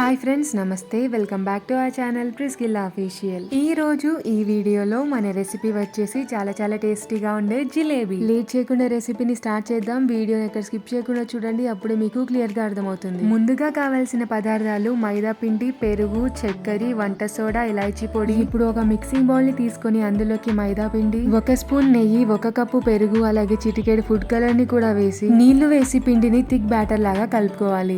Hi friends, నమస్తే. Welcome back to our channel Priscilla official. ఈ రోజు ఈ వీడియోలో మన రెసిపీ వచ్చేసి చాలా టేస్టీగా ఉండే జిలేబీ. లేట్ చేయకుండా రెసిపీని స్టార్ట్ చేద్దాం. వీడియోని ఎక్కడ స్కిప్ చేయకుండా చూడండి, అప్పుడే మీకు క్లియర్ గా అర్థమవుతుంది. ముందుగా కావాల్సిన పదార్థాలు మైదా పిండి, పెరుగు, చక్కెర, వంట సోడా, ఇలాచీ పొడి. ఇప్పుడు ఒక మిక్సింగ్ బౌల్ ని తీసుకొని అందులోకి మైదా పిండి, 1 స్పూన్ నెయ్యి, 1 కప్పు పెరుగు, అలాగే చిటికెడు ఫుడ్ కలర్ ని కూడా వేసి నీళ్లు వేసి పిండిని థిక్ బ్యాటర్ లాగా కలుపుకోవాలి.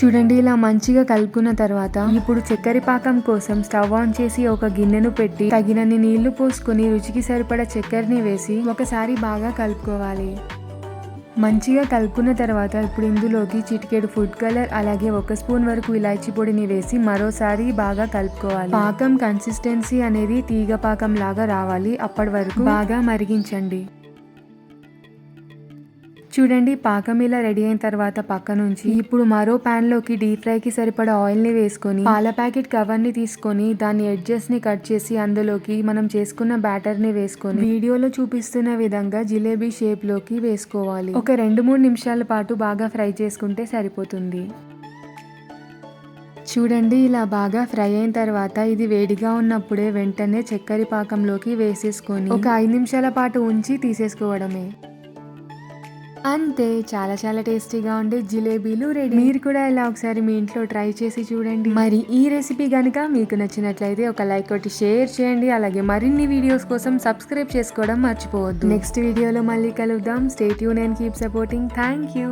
చూడండి, ఇలా మంచిగా కలుపుకున్న తర్వాత ఇప్పుడు చక్కెర పాకం కోసం స్టవ్ ఆన్ చేసి ఒక గిన్నెను పెట్టి తగినన్ని నీళ్లు పోసుకొని రుచికి సరిపడా చక్కెరని వేసి ఒకసారి బాగా కలుపుకోవాలి. మంచిగా కలుపుకున్న తర్వాత ఇప్పుడు ఇందులోకి చిటికెడు ఫుడ్ కలర్, అలాగే 1 స్పూన్ వరకు ఇలాచీ పొడిని వేసి మరోసారి బాగా కలుపుకోవాలి. పాకం కన్సిస్టెన్సీ అనేది తీగ పాకం లాగా రావాలి. అప్పటి వరకు బాగా మరిగించండి. చూడండి, పాకం ఇలా రెడీ అయిన తర్వాత పక్క నుంచి ఇప్పుడు మరో ప్యాన్ లోకి డీప్ ఫ్రై కి సరిపడా ఆయిల్ ని వేసుకొని పాల ప్యాకెట్ కవర్ ని తీసుకొని దాని ఎడ్జెస్ ని కట్ చేసి అందులోకి మనం చేసుకున్న బ్యాటర్ ని వేసుకొని వీడియోలో చూపిస్తున్న విధంగా జిలేబీ షేప్ లోకి వేసుకోవాలి. ఒక 2-3 నిమిషాల పాటు బాగా ఫ్రై చేసుకుంటే సరిపోతుంది. చూడండి, ఇలా బాగా ఫ్రై అయిన తర్వాత ఇది వేడిగా ఉన్నప్పుడే వెంటనే చక్కెర పాకంలోకి వేసేసుకొని ఒక 5 నిమిషాల పాటు ఉంచి తీసేసుకోవడమే. అంతే, చాలా టేస్టీగా ఉండే జిలేబీలు రెడీ. మీరు కూడా ఇలా ఒకసారి మీ ఇంట్లో ట్రై చేసి చూడండి. మరి ఈ రెసిపీ కనుక మీకు నచ్చినట్లయితే ఒక లైక్ కొట్టి షేర్ చేయండి. అలాగే మరిన్ని వీడియోస్ కోసం సబ్స్క్రైబ్ చేసుకోవడం మర్చిపోవద్దు. నెక్స్ట్ వీడియోలో మళ్ళీ కలుద్దాం. Stay tune and keep supporting. Thank you.